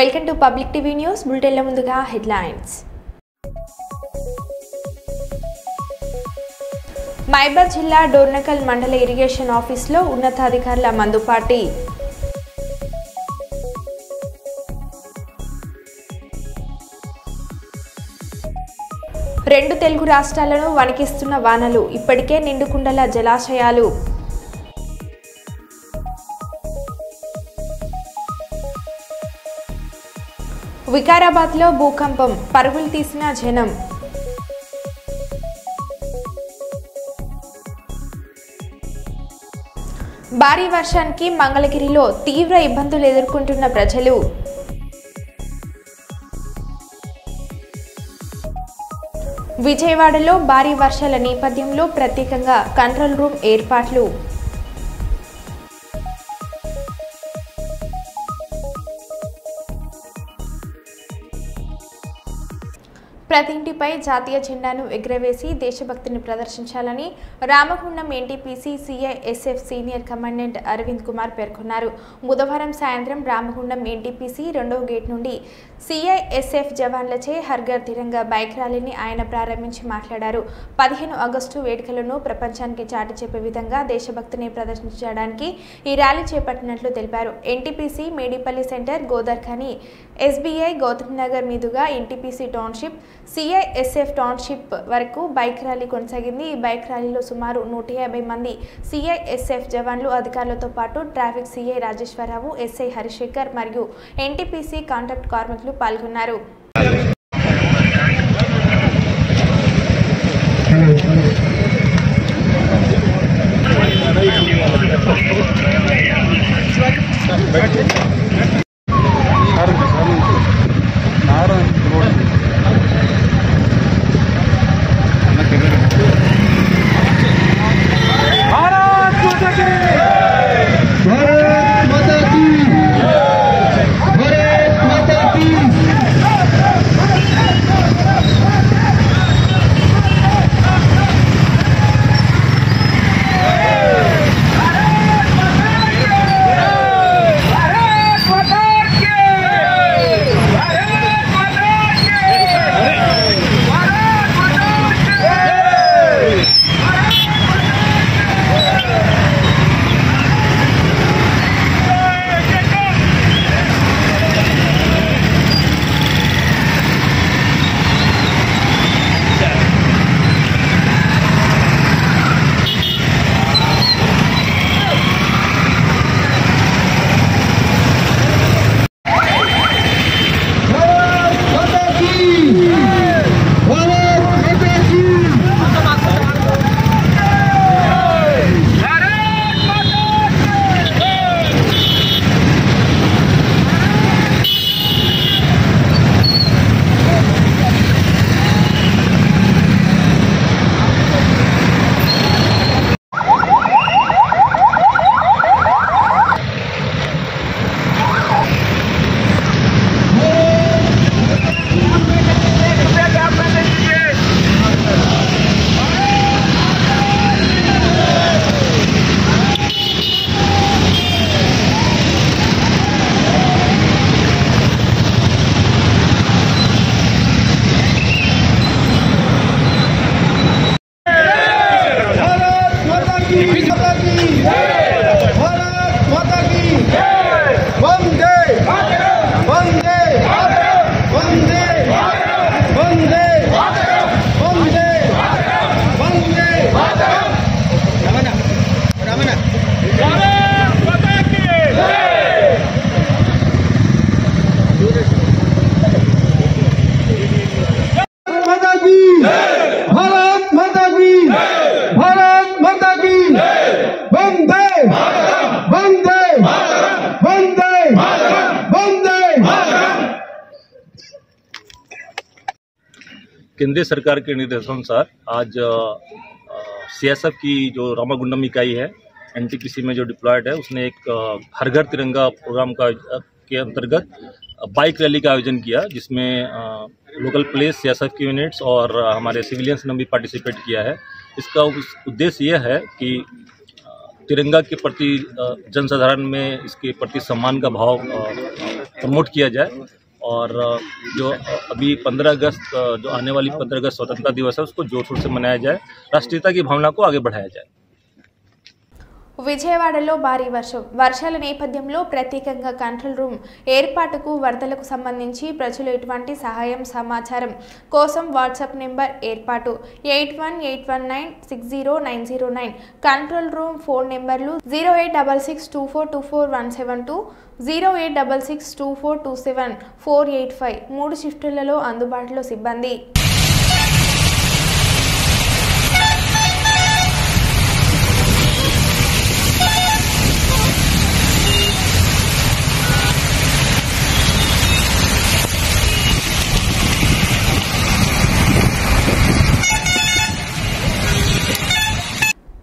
Welcome to public TV news బులెటిన్ల ముందుగా headlines. మైబాద్ జిల్లా డోర్నకల్ మండల ఇరిగేషన్ ఆఫీసులో ఉన్నతాధికారుల మందు పార్టీ. రెండు తెలుగు రాష్ట్రాలను వణికిస్తున్న వానలు, ఇప్పటికే నిండుకుండల జలాశయాలు. వికారాబాద్లో భూకంపం, పరుగులు తీసిన జనం. భారీ వర్షానికి మంగళగిరిలో తీవ్ర ఇబ్బందులు ఎదుర్కొంటున్న ప్రజలు. విజయవాడలో భారీ వర్షాల నేపథ్యంలో ప్రత్యేకంగా కంట్రోల్ రూమ్ ఏర్పాట్లు. ప్రతి ఇంటిపై జాతీయ జెండాను ఎగురవేసి దేశభక్తిని ప్రదర్శించాలని Ramagundam NTPC CISF senior commandant Arvind Kumar పేర్కొన్నారు. బుధవారం సాయంత్రం రామగుండం ఎన్టీపీసీ 2వ గేట్ నుండి సిఐఎస్ఎఫ్ జవాన్లచే హర్ ఘర్ తిరంగా బైక్ ర్యాలీని ఆయన ప్రారంభించి మాట్లాడారు. 15 ఆగస్టు వేడుకలను ప్రపంచానికి చాటి చెప్పే విధంగా దేశభక్తిని ప్రదర్శించడానికి ఈ ర్యాలీ చేపట్టినట్లు తెలిపారు. NTPC Medipalli centre, Godarkhani, SBI, Gautam Nagar మీదుగా ఎన్టీపీసీ టౌన్షిప్, సిఐఎస్ఎఫ్ టౌన్షిప్ వరకు బైక్ ర్యాలీ కొనసాగింది. ఈ బైక్ ర్యాలీలో సుమారు 150 మంది సిఐఎస్ఎఫ్ జవాన్లు, అధికారులతో పాటు traffic CI Rajeshwara Rao, SI Harishekar మరియు ఎన్టీపీసీ కాంట్రాక్ట్ కార్మికులు పాల్గొన్నారు. केंद्रीय सरकार के निर्देशानुसार आज सीएसएफ की जो रामागुंडम इकाई है एनटीपीसी में जो डिप्लॉयड है, उसने एक हर घर तिरंगा प्रोग्राम के अंतर्गत बाइक रैली का आयोजन किया, जिसमें लोकल पुलिस, सीएसएफ की यूनिट्स और हमारे सिविलियंस ने भी पार्टिसिपेट किया है। इसका उद्देश्य यह है कि तिरंगा के प्रति जनसाधारण में इसके प्रति सम्मान का भाव प्रमोट किया जाए और जो अभी 15 अगस्त जो आने वाली 15 अगस्त स्वतंत्रता दिवस है उसको जोर शोर से मनाया जाए, राष्ट्रीयता की भावना को आगे बढ़ाया जाए। విజయవాడలో భారీ వర్షాల నేపథ్యంలో ప్రత్యేకంగా కంట్రోల్ రూమ్ ఏర్పాటుకు వరదలకు సంబంధించి ప్రజలు ఎటువంటి సహాయం సమాచారం కోసం వాట్సాప్ నెంబర్ ఏర్పాటు 8181960909 కంట్రోల్ రూమ్ ఫోన్ నెంబర్లు 0866242417 08662427 3 షిఫ్టులలో అందుబాటులో సిబ్బంది.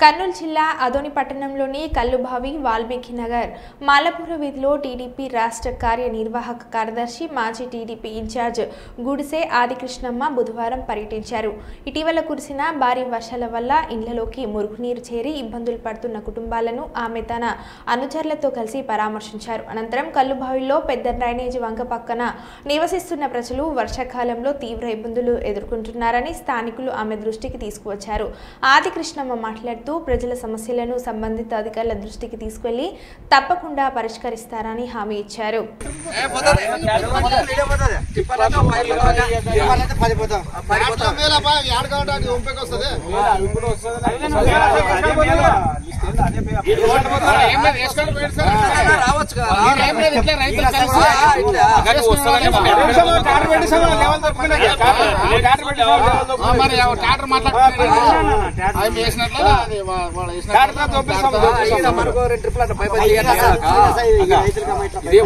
కర్నూలు జిల్లా అదోని పట్టణంలోని కల్లుబావి వాల్మీకి నగర్ మాలపుర వీధిలో టీడీపీ రాష్ట్ర కార్యనిర్వాహక కార్యదర్శి మాజీ టీడీపీ ఇన్ఛార్జ్ గుడిసే ఆదికృష్ణమ్మ బుధవారం పర్యటించారు. ఇటీవల కురిసిన భారీ వర్షాల వల్ల ఇళ్లలోకి మురుగునీరు చేరి ఇబ్బందులు పడుతున్న కుటుంబాలను ఆమె తన అనుచరులతో కలిసి పరామర్శించారు. అనంతరం కల్లుబావిలో పెద్ద డ్రైనేజీ వంక పక్కన నివసిస్తున్న ప్రజలు వర్షాకాలంలో తీవ్ర ఇబ్బందులు ఎదుర్కొంటున్నారని స్థానికులు ఆమె దృష్టికి తీసుకువచ్చారు. ఆదికృష్ణమ్మ మాట్లాడుతూ ప్రజల సమస్యలను సంబంధిత అధికారుల దృష్టికి తీసుకెళ్లి తప్పకుండా పరిష్కరిస్తారని హామీ ఇచ్చారు.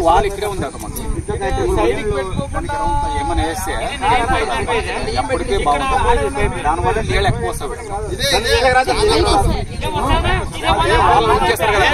వాళ్ళు ఇక్కడే ఉంది ఏమన్నా వేస్తే ఎప్పటికీ బాగుంటుంది. దానివల్ల నీళ్ళు ఎక్కువ వస్తాయి. చేస్తారు కదా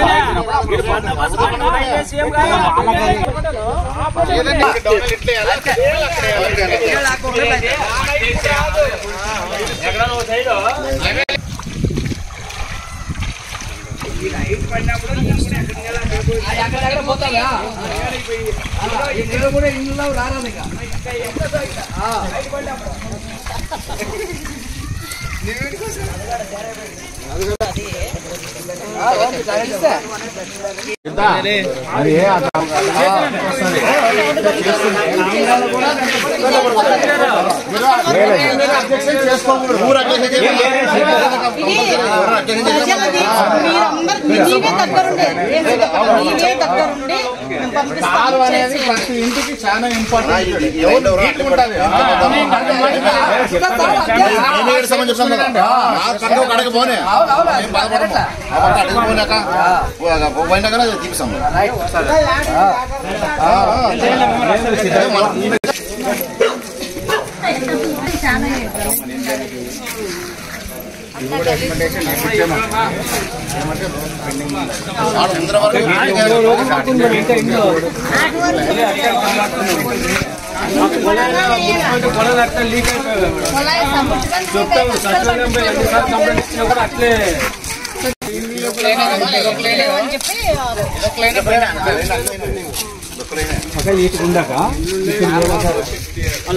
కూడా ఇంట్లో రాలేదు. అనేది ప్రతి ఇంటికి చాలా ఇంపార్టెంట్.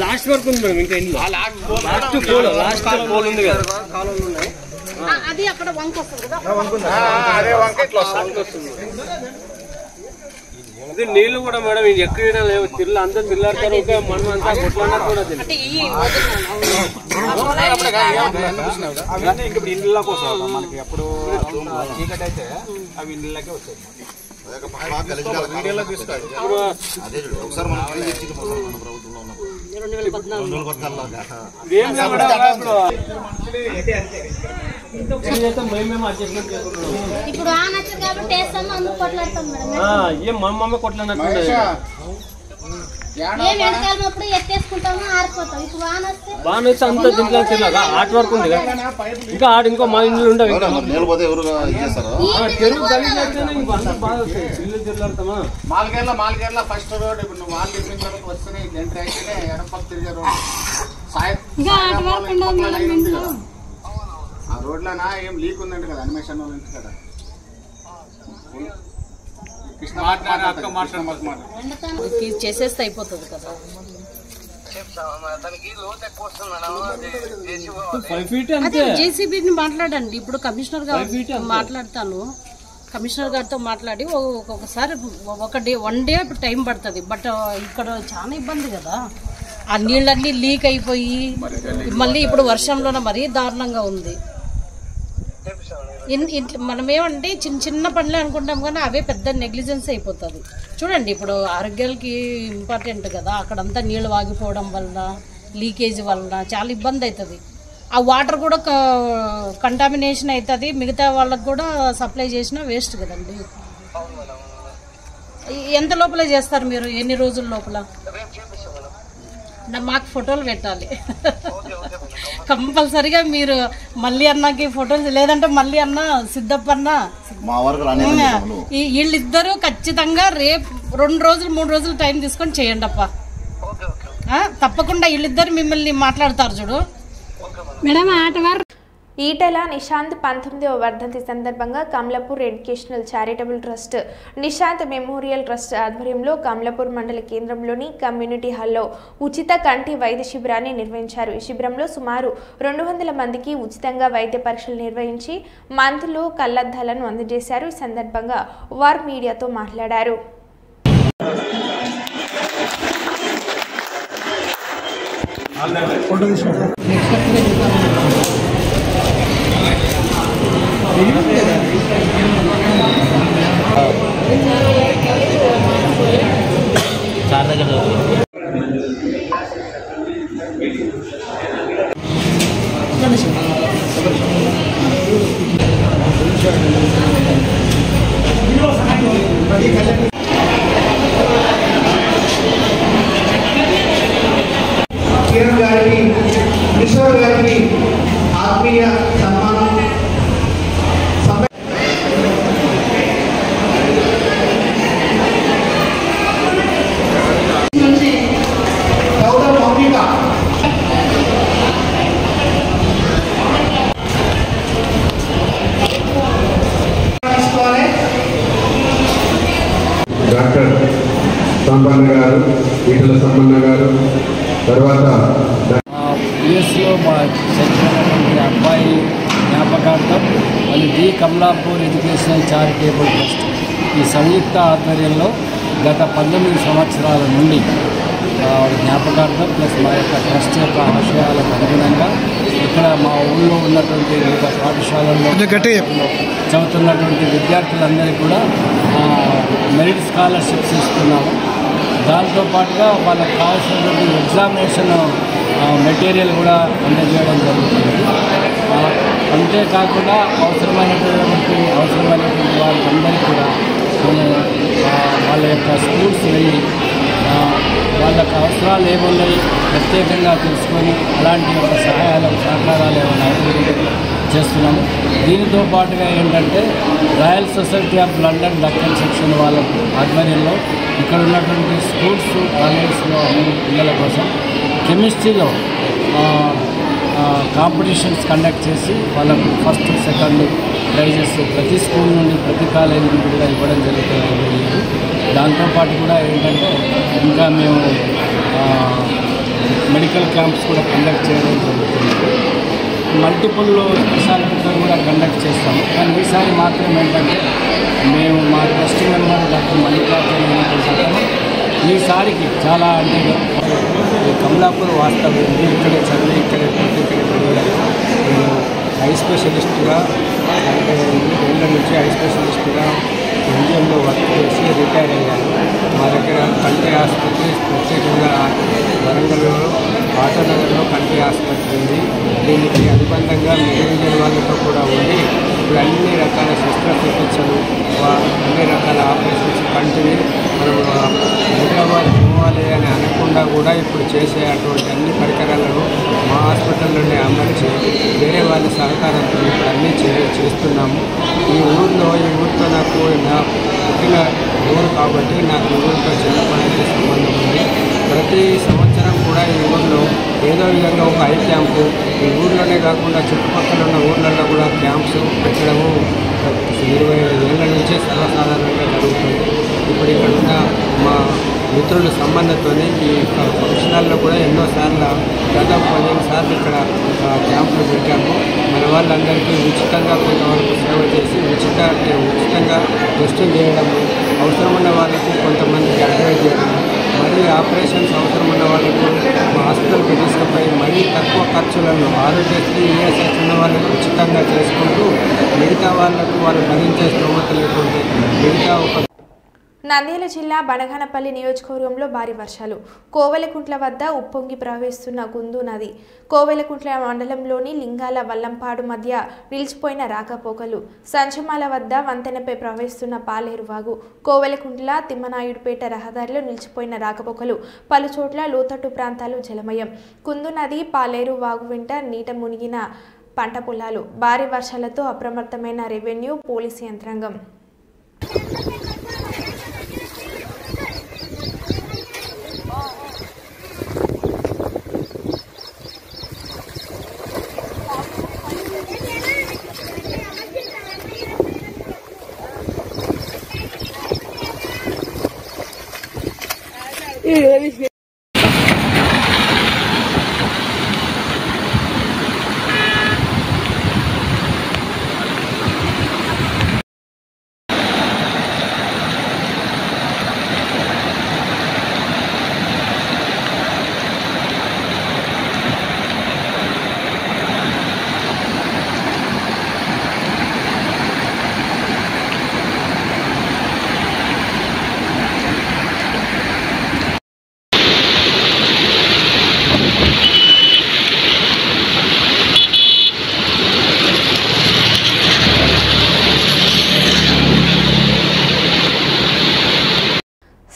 లాస్ట్ వరకు ఉంది మేడం. ఇంకా ఇంట్లో లాస్ట్ పోల్ ఉంది కదా, అది అక్కడ వంక వస్తుంది కదా, అదే వంక ఇట్లా వస్తుంది. ఇది నీళ్లు కూడా మేడం ఎక్కడ లేవు, తిల్లు అంతా తిల్లాడతారు. మనం అంతా కొట్లాడినట్టు కూడా ఇప్పుడు ఇండ్లకి వస్తాయి మనకి. అప్పుడు చీకటి అయితే అవి ఇండ్లకే వచ్చాయి. ఇప్పుడు ఏం మా మమ్మీ కొట్లాడినట్టు బాగా వచ్చి అంత దీంట్లో తిన్నాగా ఆర్ట్ వర్క్ ఉంది కదా, ఇంకా ఆడ ఇంకో మా ఇంట్లో ఉండవు. చెరువు కలిగి బాగా వస్తాయి. ఇల్లు తిరగడతామా మాల్కేర్ల ఫస్ట్ రోడ్. ఇప్పుడు నువ్వు మాల్ చెప్పిన తర్వాత వస్తేనే ఎంట్రీ అయితేనే ఎడపక్క తిరిగే రోడ్. ఆ రోడ్లోనా ఏం లీక్ ఉందండి కదా, అనిమేషన్ ఉంది కదా. చేసేస్తే అయిపోతుంది కదా. అదే జేసీబీని మాట్లాడండి. ఇప్పుడు కమిషనర్ గారు మాట్లాడతాను, కమిషనర్ గారితో మాట్లాడి ఒక్కొక్కసారి వన్ డే టైం పడుతుంది. బట్ ఇక్కడ చాలా ఇబ్బంది కదా, ఆ నీళ్ళన్నీ లీక్ అయిపోయి మళ్ళీ ఇప్పుడు వర్షంలోనే మరీ దారుణంగా ఉంది. మనమేమంటే చిన్న చిన్న పనులే అనుకుంటాం కానీ అవే పెద్ద నెగ్లిజెన్స్ అయిపోతుంది. చూడండి ఇప్పుడు ఆరోగ్యాలకి ఇంపార్టెంట్ కదా, అక్కడంతా నీళ్ళు వాగిపోవడం వల్ల లీకేజ్ వల్ల చాలా ఇబ్బంది అవుతుంది. ఆ వాటర్ కూడా కంటామినేషన్ అవుతుంది, మిగతా వాళ్ళకి కూడా సప్లై చేసినా వేస్ట్ కదండి. ఎంత లోపల చేస్తారు మీరు, ఎన్ని రోజుల లోపల? మాకు ఫోటోలు పెట్టాలి కంపల్సరిగా. మీరు మళ్ళీ అన్నకి ఫోటోలు, లేదంటే మళ్ళీ అన్న సిద్ధప్ప అన్న వీళ్ళిద్దరూ ఖచ్చితంగా రేపు 2 రోజులు 3 రోజులు టైం తీసుకొని చేయండి అప్ప. తప్పకుండా వీళ్ళిద్దరు మిమ్మల్ని మాట్లాడతారు చూడు మేడం. ఈటెల నిశాంత్ 19వ వర్ధంతి సందర్భంగా Kamalapur educational charitable trust, Nishant memorial trust ఆధ్వర్యంలో కమలాపూర్ మండల కేంద్రంలోని కమ్యూనిటీ హాల్లో ఉచిత కంటి వైద్య శిబిరాన్ని నిర్వహించారు. ఈ శిబిరంలో సుమారు 200 మందికి ఉచితంగా వైద్య పరీక్షలు నిర్వహించి మందులు, కళ్లద్దాలను అందజేశారు. ఈ సందర్భంగా వారు మీడియాతో మాట్లాడారు. కిరణ్ గారికి, కిషోర్ గారికి ఆత్మీయ సన్మానం. డాక్టర్ సంపన్న గారు, ఈటల సంపన్న గారు, తర్వాత యుఎస్లో మా చనిపోయినటువంటి అబ్బాయి జ్ఞాపకార్థం అది the Kamalapur educational charitable trust ఈ సంయుక్త ఆధ్వర్యంలో గత 19 సంవత్సరాల నుండి జ్ఞాపకార్థం ప్లస్ మా యొక్క ట్రస్ట్ యొక్క ఆశయాలకు అనుగుణంగా ఇక్కడ మా ఊళ్ళో ఉన్నటువంటి వివిధ పాఠశాలల్లో చదువుతున్నటువంటి విద్యార్థులందరికీ కూడా మెరిట్ స్కాలర్షిప్స్ ఇస్తున్నాము. దాంతోపాటుగా వాళ్ళకి కావాల్సినటువంటి ఎగ్జామినేషన్ మెటీరియల్ కూడా అందజేయడం జరుగుతుంది. అంతేకాకుండా అవసరమైనటువంటి వాళ్ళందరికీ కూడా వాళ్ళ యొక్క స్కూల్స్ వెళ్ళి వాళ్ళకి అవసరాలు ఏమున్నాయి ప్రత్యేకంగా తెలుసుకొని అలాంటి ఒక సహకారాలు ఏమైనా చేస్తున్నాము. దీనితో పాటుగా ఏంటంటే royal society of London Deccan section వాళ్ళ ఆధ్వర్యంలో ఇక్కడ ఉన్నటువంటి స్కూల్స్, కాలేజెస్లో అన్ని పిల్లల కోసం కెమిస్ట్రీలో కాంపిటీషన్స్ కండక్ట్ చేసి వాళ్ళకు ఫస్ట్, సెకండ్ ప్రైజెస్ ప్రతి స్కూల్ నుండి, ప్రతి కాలేజీ నుండి కూడా ఇవ్వడం జరుగుతుంది. దాంతోపాటు కూడా ఏంటంటే ఇంకా మేము మెడికల్ క్యాంప్స్ కూడా కండక్ట్ చేయడం జరుగుతుంది. మల్టిపుల్ స్పెషాలిటీతో కూడా కండక్ట్ చేస్తాము. కానీ ఈసారి మాత్రం ఏంటంటే మేము మా ట్రస్ట్ మెంబర్ డాక్టర్ మల్లికార్జున ఈసారికి చాలా అంటే కమలాపూర్ వాస్తవం ఇక్కడే చదివి ఇక్కడే నేను ఐ స్పెషలిస్ట్గా అంటే 2 ఏళ్ళ నుంచి ఐ స్పెషలిస్ట్గా ఎన్జిఎంలో వర్క్ చేసి రిటైర్ అయ్యాను. మా దగ్గర కంటి ఆసుపత్రి ప్రత్యేకంగా వరంగల్లో ఆటోనగర్లో కంటి ఆసుపత్రి ఉంది. దీనికి అనుబంధంగా మెడికల్ వాళ్ళతో కూడా ఉండి ఇప్పుడు అన్ని రకాల శస్త్రచికిత్సలు, అన్ని రకాల ఆపరేషన్స్ కంటిని మనం హైదరాబాద్ పోవాలి అని అనకుండా కూడా ఇప్పుడు చేసే అటువంటి అన్ని పరికరాలను మా హాస్పిటల్లోనే అమర్చి వేరే వాళ్ళ సహకారంతో ఇప్పుడు అన్నీ చేస్తున్నాము. ఈ ఊరితో నాకు పుట్టిన ఊరు కాబట్టి నాకు ఊరితో చిన్నప్పటి సంబంధం ఉంది. ప్రతి సంవత్సరం కూడా ఈ ఊరిలో ఏదో విధంగా ఒక ఐ క్యాంపు ఈ ఊర్లోనే కాకుండా చుట్టుపక్కల ఉన్న ఊర్లలో కూడా క్యాంప్స్ పెట్టడము గత 25 ఏళ్ల నుంచే సర్వసాధారణంగా జరుగుతుంది. ఇప్పుడు ఇక్కడ ఉన్న మా మిత్రుల సంబంధంతోనే ఈ ఫంక్షనాల్లో కూడా ఎన్నోసార్లు దాదాపు 15 సార్లు ఇక్కడ క్యాంపులు పెట్టాము. మన వాళ్ళందరికీ ఉచితంగా కొంతవరకు సేవ చేసి ఉచితంగా టెస్టింగ్ చేయడము, అవసరం ఉన్న వాళ్ళకు కొంతమందికి అడ్వైజ్ చేయడం, మరీ ఆపరేషన్స్ అవసరం ఉన్న వాళ్ళకు హాస్పిటల్కి తీసుకుపోయి మరీ తక్కువ ఖర్చులను ఆరోగ్యశ్రీ ఈఎస్ఐ ఉన్న వాళ్ళకు ఉచితంగా చేసుకుంటూ మిగతా వాళ్ళకు వాళ్ళు భరించే స్తోమత లేకుంటే మిగతా ఒక నంద్యాల జిల్లా బనగానపల్లి నియోజకవర్గంలో భారీ వర్షాలు. కోవెలకుంట్ల వద్ద ఉప్పొంగి ప్రవహిస్తున్న గుందు నది. కోవెలకుంట్ల మండలంలోని లింగాల వల్లంపాడు మధ్య నిలిచిపోయిన రాకపోకలు. సంచమాల వద్ద వంతెనపై ప్రవహిస్తున్న పాలేరు వాగు. కోవెలకుంట్ల తిమ్మనాయుడుపేట రహదారిలో నిలిచిపోయిన రాకపోకలు. పలుచోట్ల లోతట్టు ప్రాంతాలు జలమయం. కుందు నది పాలేరు వాగు వెంట నీట మునిగిన పంట పొలాలు. భారీ వర్షాలతో అప్రమత్తమైన రెవెన్యూ పోలీసు యంత్రాంగం.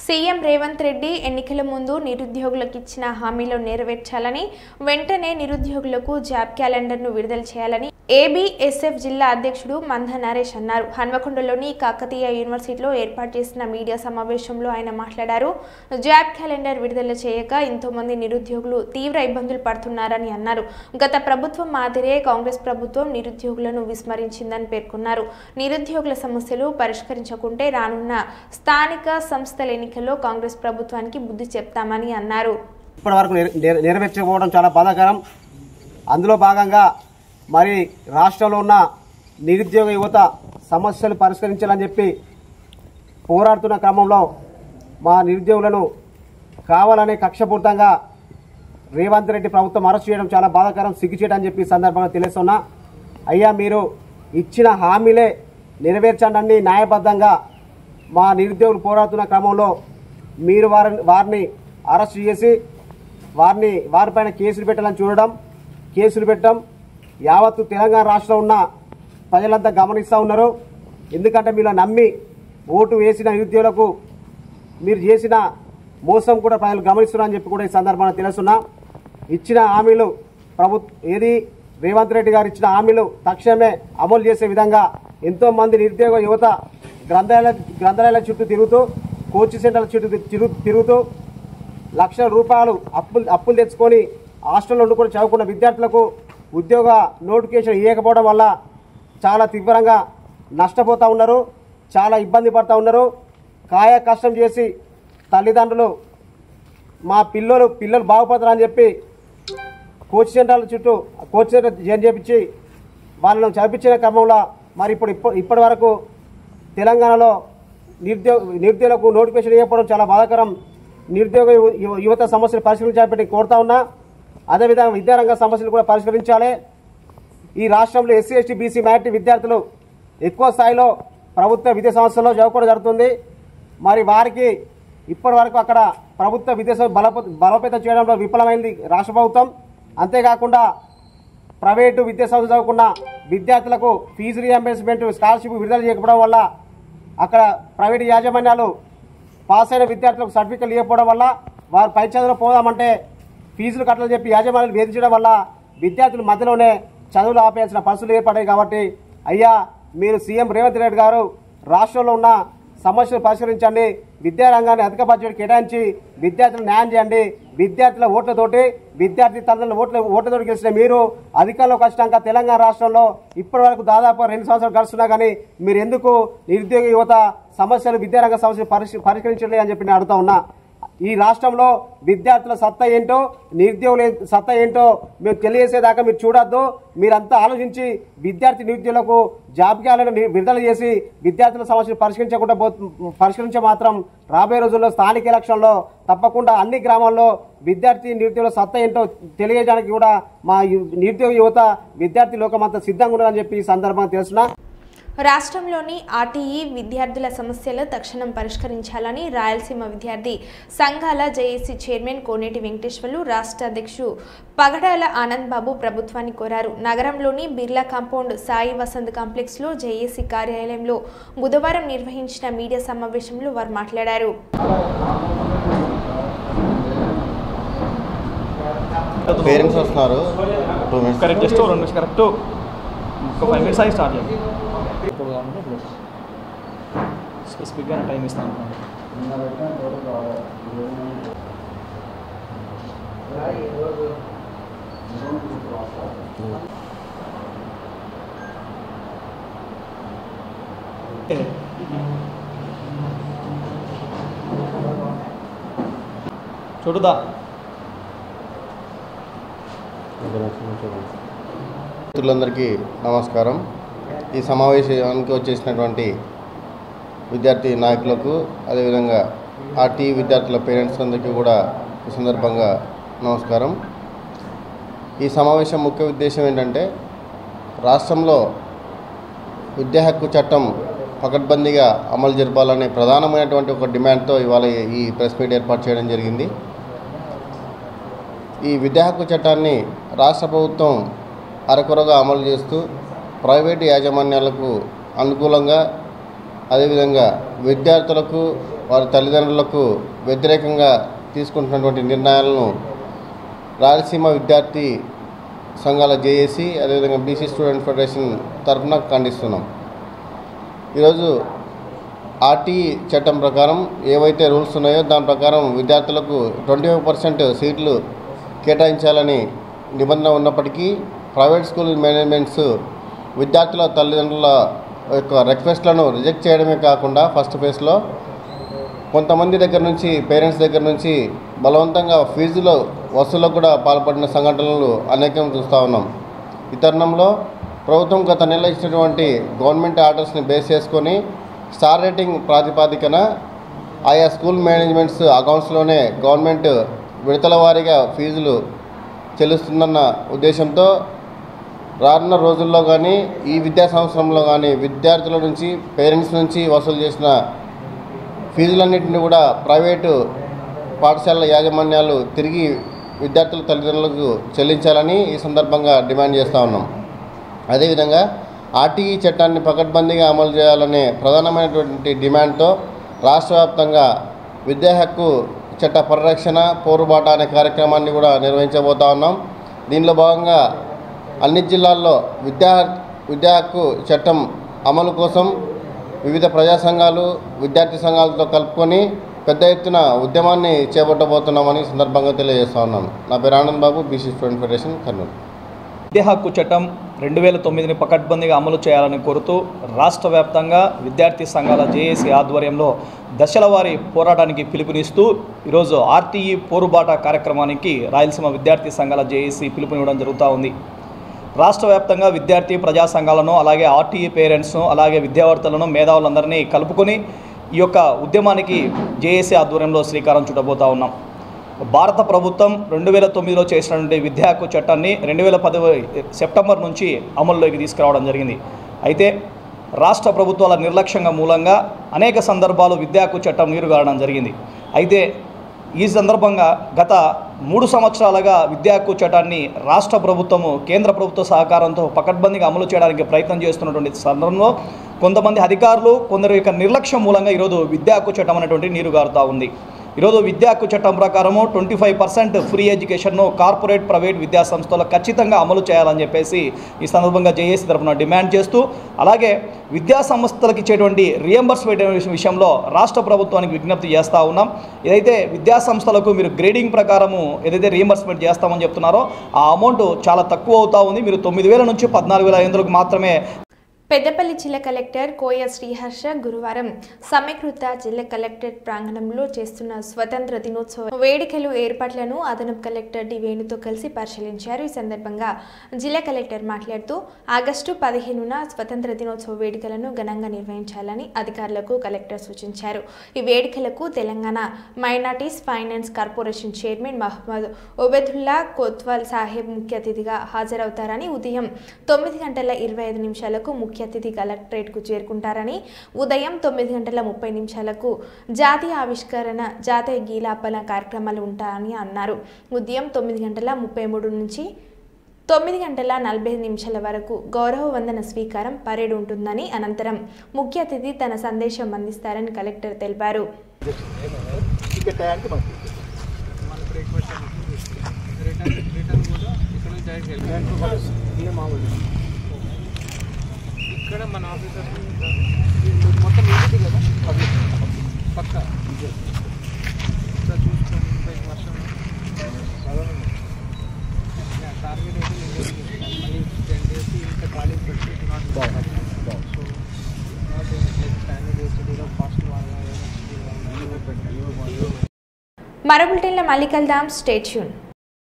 సీఎం రేవంత్ రెడ్డి ఎన్నికల ముందు నిరుద్యోగులకు ఇచ్చిన హామీలు నెరవేర్చాలని, వెంటనే నిరుద్యోగులకు జాబ్ క్యాలెండర్ను విడుదల చేయాలని ఏబీఎస్ఎఫ్ జిల్లా అధ్యక్షుడు మంద నరేష్ అన్నారు. హన్మకొండలోని కాకతీయ యూనివర్సిటీలో ఏర్పాటు చేసిన మీడియా సమావేశంలో ఆయన మాట్లాడారు. జాబ్ క్యాలెండర్ విడుదల చేయక ఎంతో మంది నిరుద్యోగులు తీవ్ర ఇబ్బందులు పడుతున్నారని అన్నారు. గత ప్రభుత్వం మాదిరే కాంగ్రెస్ ప్రభుత్వం నిరుద్యోగులను విస్మరించిందని పేర్కొన్నారు. నిరుద్యోగుల సమస్యలు పరిష్కరించకుంటే రానున్న స్థానిక సంస్థల ఎన్నికల్లో కాంగ్రెస్ ప్రభుత్వానికి బుద్ధి చెప్తామని అన్నారు. ఇప్పటివరకు నెరవేర్చకపోవడం చాలా బాధాకరం. అందులో భాగంగా మరి రాష్ట్రంలో ఉన్న నిరుద్యోగ యువత సమస్యలు పరిష్కరించాలని చెప్పి పోరాడుతున్న క్రమంలో మా నిరుద్యోగులను కావాలనే కక్షపూర్తంగా రేవంత్ రెడ్డి ప్రభుత్వం అరెస్ట్ చేయడం చాలా బాధాకరం, సిగ్గుచేటని చెప్పి సందర్భంగా తెలుస్తున్నా. అయ్యా, మీరు ఇచ్చిన హామీలే నెరవేర్చండి. న్యాయబద్ధంగా మా నిరుద్యోగులు పోరాడుతున్న క్రమంలో మీరు వారిని అరెస్ట్ చేసి వారిపైన కేసులు పెట్టాలని చూడడం, కేసులు పెట్టడం యావత్తు తెలంగాణ రాష్ట్రంలో ఉన్న ప్రజలంతా గమనిస్తూ ఉన్నారు. ఎందుకంటే మీరు నమ్మి ఓటు వేసిన నిరుద్యోగులకు మీరు చేసిన మోసం కూడా ప్రజలు గమనిస్తున్నారని చెప్పి కూడా ఈ సందర్భంగా తెలుస్తున్నా. ఇచ్చిన హామీలు రేవంత్ రెడ్డి గారు ఇచ్చిన హామీలు తక్షణమే అమలు చేసే విధంగా ఎంతోమంది నిరుద్యోగ యువత గ్రంథాలయాల చుట్టూ తిరుగుతూ, కోచింగ్ సెంటర్ల చుట్టూ తిరుగుతూ లక్షల రూపాయలు అప్పులు తెచ్చుకొని హాస్టల్లో వండుకొని చదువుకున్న విద్యార్థులకు ఉద్యోగ నోటిఫికేషన్ ఇవ్వకపోవడం వల్ల చాలా తీవ్రంగా నష్టపోతూ ఉన్నారు, చాలా ఇబ్బంది పడుతూ ఉన్నారు. కాయ కష్టం చేసి తల్లిదండ్రులు మా పిల్లలు బాగుపడతారని చెప్పి కోచింగ్ సెంటర్ల చుట్టూ కోచింగ్ సెంటర్ జాయిన్ చేయించి వాళ్ళను చదివించిన క్రమంలో మరి ఇప్పటి వరకు తెలంగాణలో నిరుద్యోగులకు నోటిఫికేషన్ ఇవ్వకపోవడం చాలా బాధాకరం. నిరుద్యోగ యువత సమస్యలు పరిష్కరించాలని కోరుతా ఉన్నా. అదేవిధంగా విద్యారంగ సమస్యలు కూడా పరిష్కరించాలి. ఈ రాష్ట్రంలో ఎస్సీ ఎస్టీ బీసీ మైనారిటీ విద్యార్థులు ఎక్కువ స్థాయిలో ప్రభుత్వ విద్యా సంస్థల్లో చదువుకోవడం జరుగుతుంది. మరి వారికి ఇప్పటి వరకు అక్కడ ప్రభుత్వ విద్యా బలోపేతం చేయడంలో విఫలమైంది రాష్ట్ర ప్రభుత్వం. అంతేకాకుండా ప్రైవేటు విద్యా సంస్థలు చదువుకున్న విద్యార్థులకు ఫీజు రీఎంబర్స్మెంట్ స్కాలర్షిప్ విడుదల చేయకపోవడం వల్ల అక్కడ ప్రైవేటు యాజమాన్యాలు పాస్ అయిన విద్యార్థులకు సర్టిఫికెట్లు ఇవ్వకపోవడం వల్ల వారు పై చదువులో పోదామంటే ఫీజులు కట్టాలని చెప్పి యాజమాన్యాలు వేధించడం వల్ల విద్యార్థులు మధ్యలోనే చదువులు ఆపేయాల్సిన పరిస్థితులు ఏర్పడ్డాయి. కాబట్టి అయ్యా, మీరు సీఎం రేవంత్ రెడ్డి గారు రాష్ట్రంలో ఉన్న సమస్యలు పరిష్కరించండి, విద్యారంగాన్ని అధిక బడ్జెట్ కేటాయించి విద్యార్థులకు న్యాయం చేయండి. విద్యార్థుల ఓట్లతోటి విద్యార్థి తల్లిదండ్రుల ఓట్లతోటి గెలిచిన మీరు అధికారంలోకి వచ్చినాక తెలంగాణ రాష్ట్రంలో ఇప్పటి వరకు దాదాపు 2 సంవత్సరాలు గడుస్తున్నా కానీ మీరు ఎందుకు నిరుద్యోగ యువత సమస్యలు విద్యారంగ సమస్యలు పరిష్కరించలేదు అని చెప్పి నేను అడుగుతా ఉన్నా. ఈ రాష్ట్రంలో విద్యార్థుల సత్తా ఏంటో నిరుద్యోగుల సత్తా ఏంటో మేము తెలియజేసేదాకా మీరు చూడొద్దు. మీరంతా ఆలోచించి విద్యార్థి నిరుద్యోగులకు జాబ్ క్యాలెండర్ విడుదల చేసి విద్యార్థుల సమస్యలు పరిష్కరించే మాత్రం రాబోయే రోజుల్లో స్థానిక ఎలక్షన్లో తప్పకుండా అన్ని గ్రామాల్లో విద్యార్థి నిరుద్యోగుల సత్తా ఏంటో తెలియజేయడానికి కూడా మా నిరుద్యోగ యువత విద్యార్థి లోకం అంతా సిద్ధంగా ఉన్నారని చెప్పి ఈ సందర్భంగా తెలుసున్నా. రాష్ట్రంలోని ఆర్టీఈ విద్యార్థుల సమస్యలు తక్షణం పరిష్కరించాలని రాయలసీమ విద్యార్థి సంఘాల జేఏసీ చైర్మన్ కోనేటి వెంకటేశ్వర్లు రాష్ట్ర అధ్యక్షుడు పగడాల ఆనంద్ బాబు ప్రభుత్వాన్ని కోరారు. నగరంలోని బిర్లా కాంపౌండ్ సాయి వసంత్ కాంప్లెక్స్లో జేఏసీ కార్యాలయంలో బుధవారం నిర్వహించిన మీడియా సమావేశంలో వారు మాట్లాడారు. పేరెంట్స్ వస్తున్నారు. కరెక్ట్ జస్ట్ 2 నిమిషాలు కరెక్ట్ ఒక 5 మినిట్స్ అయి స్టార్ట్ చేయండి. ఇప్పుడు స్పెసిఫిక్గా టైం ఇస్తాను. చూడుదా మిత్రులందరికీ నమస్కారం. ఈ సమావేశానికి వచ్చేసినటువంటి విద్యార్థి నాయకులకు అదేవిధంగా ఆర్టీఈ విద్యార్థుల పేరెంట్స్ అందరికీ కూడా ఈ సందర్భంగా నమస్కారం. ఈ సమావేశం ముఖ్య ఉద్దేశం ఏంటంటే రాష్ట్రంలో విద్యా హక్కు చట్టం పకడ్బందీగా అమలు జరపాలనే ప్రధానమైనటువంటి ఒక డిమాండ్తో ఇవాళ ఈ ప్రెస్ మీట్ ఏర్పాటు చేయడం జరిగింది. ఈ విద్యా హక్కు చట్టాన్ని రాష్ట్ర ప్రభుత్వం అరకొరగా అమలు చేస్తూ ప్రైవేటు యాజమాన్యాలకు అనుకూలంగా అదేవిధంగా విద్యార్థులకు వారి తల్లిదండ్రులకు వ్యతిరేకంగా తీసుకుంటున్నటువంటి నిర్ణయాలను రాయలసీమ విద్యార్థి సంఘాల జేఏసీ అదేవిధంగా బీసీ స్టూడెంట్ ఫెడరేషన్ తరఫున ఖండిస్తున్నాం. ఈరోజు ఆర్టీఈ చట్టం ప్రకారం ఏవైతే రూల్స్ ఉన్నాయో దాని ప్రకారం విద్యార్థులకు 25% సీట్లు కేటాయించాలని నిబంధన ఉన్నప్పటికీ ప్రైవేట్ స్కూల్ మేనేజ్మెంట్స్ విద్యార్థుల తల్లిదండ్రుల యొక్క రిక్వెస్ట్లను రిజెక్ట్ చేయడమే కాకుండా ఫస్ట్ ఫేజ్లో కొంతమంది దగ్గర నుంచి పేరెంట్స్ దగ్గర నుంచి బలవంతంగా ఫీజుల వసూలకు కూడా పాల్పడిన సంఘటనలు అనేకం చూస్తూ ఉన్నాం. ఈ తరుణంలో ప్రభుత్వం గత నెల ఇచ్చినటువంటి గవర్నమెంట్ ఆర్డర్స్ని బేస్ చేసుకొని స్టార్ రేటింగ్ ప్రాతిపాదికన ఆయా స్కూల్ మేనేజ్మెంట్స్ అకౌంట్స్లోనే గవర్నమెంట్ విడతల వారీగా ఫీజులు చెల్లిస్తుందన్న ఉద్దేశంతో రానున్న రోజుల్లో కానీ ఈ విద్యా సంవత్సరంలో కానీ విద్యార్థుల నుంచి పేరెంట్స్ నుంచి వసూలు చేసిన ఫీజులన్నింటినీ కూడా ప్రైవేటు పాఠశాలల యాజమాన్యాలు తిరిగి విద్యార్థుల తల్లిదండ్రులకు చెల్లించాలని ఈ సందర్భంగా డిమాండ్ చేస్తూ ఉన్నాం. అదేవిధంగా ఆర్టీఈ చట్టాన్ని పకడ్బందీగా అమలు చేయాలనే ప్రధానమైనటువంటి డిమాండ్తో రాష్ట్ర వ్యాప్తంగా విద్యా హక్కు చట్ట పరిరక్షణ పోరుబాట అనే కార్యక్రమాన్ని కూడా నిర్వహించబోతా ఉన్నాం. దీనిలో భాగంగా అన్ని జిల్లాల్లో విద్యా హక్కు చట్టం అమలు కోసం వివిధ ప్రజా సంఘాలు విద్యార్థి సంఘాలతో కలుపుకొని పెద్ద ఎత్తున ఉద్యమాన్ని చేపట్టబోతున్నామని సందర్భంగా తెలియజేస్తా ఉన్నాను. నా పేరు Anand Babu, BC student federation, Kurnool. విద్యా హక్కు చట్టం 2009ని పకడ్బందీగా అమలు చేయాలని కోరుతూ రాష్ట్ర వ్యాప్తంగా విద్యార్థి సంఘాల జేఏసీ ఆధ్వర్యంలో దశల వారీ పోరాటానికి పిలుపునిస్తూ ఈరోజు ఆర్టీఈ పోరుబాట కార్యక్రమానికి రాయలసీమ విద్యార్థి సంఘాల జేఏసీ పిలుపునివ్వడం జరుగుతూ ఉంది. రాష్ట్ర వ్యాప్తంగా విద్యార్థి ప్రజా సంఘాలను అలాగే ఆర్టీఈ పేరెంట్స్ను అలాగే విద్యార్థులను మేధావులందరినీ కలుపుకొని ఈ యొక్క ఉద్యమానికి జేఏసీ ఆధ్వర్యంలో శ్రీకారం చుట్టబోతా ఉన్నాం. భారత ప్రభుత్వం 2009లో చేసినటువంటి విద్యా హక్కు చట్టాన్ని 2010 సెప్టెంబర్ నుంచి అమల్లోకి తీసుకురావడం జరిగింది. అయితే రాష్ట్ర ప్రభుత్వాల నిర్లక్ష్యంగా మూలంగా అనేక సందర్భాలు విద్యా హక్కు చట్టం నీరుగారడం జరిగింది. అయితే ఈ సందర్భంగా గత 3 సంవత్సరాలుగా విద్యా హక్కు చట్టాన్ని రాష్ట్ర ప్రభుత్వము కేంద్ర ప్రభుత్వ సహకారంతో పకడ్బందీగా అమలు చేయడానికి ప్రయత్నం చేస్తున్నటువంటి సందర్భంలో కొంతమంది అధికారులు కొందరు యొక్క నిర్లక్ష్యం మూలంగా ఈరోజు విద్యా హక్కు చట్టం అనేటువంటి నీరుగారుతూ ఉంది. ఈరోజు విద్యా హక్కు చట్టం ప్రకారము 25% ఫ్రీ ఎడ్యుకేషన్ను కార్పొరేట్ ప్రైవేట్ విద్యా సంస్థలు ఖచ్చితంగా అమలు చేయాలని చెప్పేసి ఈ సందర్భంగా జేఏసీ తరఫున డిమాండ్ చేస్తూ, అలాగే విద్యా సంస్థలకు ఇచ్చేటువంటి రియంబర్స్మెంట్ విషయంలో రాష్ట్ర ప్రభుత్వానికి విజ్ఞప్తి చేస్తూ ఉన్నాం. ఏదైతే విద్యా సంస్థలకు మీరు గ్రేడింగ్ ప్రకారము ఏదైతే రియంబర్స్మెంట్ చేస్తామని చెప్తున్నారో ఆ అమౌంట్ చాలా తక్కువ అవుతూ ఉంది. మీరు 9,000 నుంచి 14,500 మాత్రమే. పెద్దపల్లి జిల్లా కలెక్టర్ కోయ శ్రీహర్ష గురువారం సమీకృత జిల్లా కలెక్టరేట్ ప్రాంగణంలో చేస్తున్న స్వతంత్ర దినోత్సవ వేడుకలు ఏర్పాట్లను అదనపు కలెక్టర్ డి వేణుతో కలిసి పరిశీలించారు. ఈ సందర్భంగా జిల్లా కలెక్టర్ మాట్లాడుతూ ఆగస్టు 15న స్వతంత్ర దినోత్సవ వేడుకలను ఘనంగా నిర్వహించాలని అధికారులకు కలెక్టర్ సూచించారు. ఈ వేడుకలకు Telangana minorities finance corporation chairman Mohammed Obaidullah Kotwal Saheb ముఖ్య అతిథిగా హాజరవుతారని, ఉదయం 9:25 ముఖ్య అతిథి కలెక్టరేట్కు చేరుకుంటారని, ఉదయం 9:30 జాతీయ ఆవిష్కరణ జాతీయ గీలాపన కార్యక్రమాలు ఉంటాయని అన్నారు. ఉదయం 9:33 నుంచి 9:45 వరకు గౌరవ వందన స్వీకారం పరేడ్ ఉంటుందని, అనంతరం ముఖ్య అతిథి తన సందేశం అందిస్తారని కలెక్టర్ తెలిపారు. ఇక్కడ మన ఆఫీసర్ మొత్తం ఏంటి కదా పక్క చూసుకోండి వర్షం టార్గెట్ అయితే మళ్ళీ 10 days ఇంత ఖాళీ పెట్టి మరో బులెటిన్లో మళ్ళీ కలుద్దాం. Stay tune.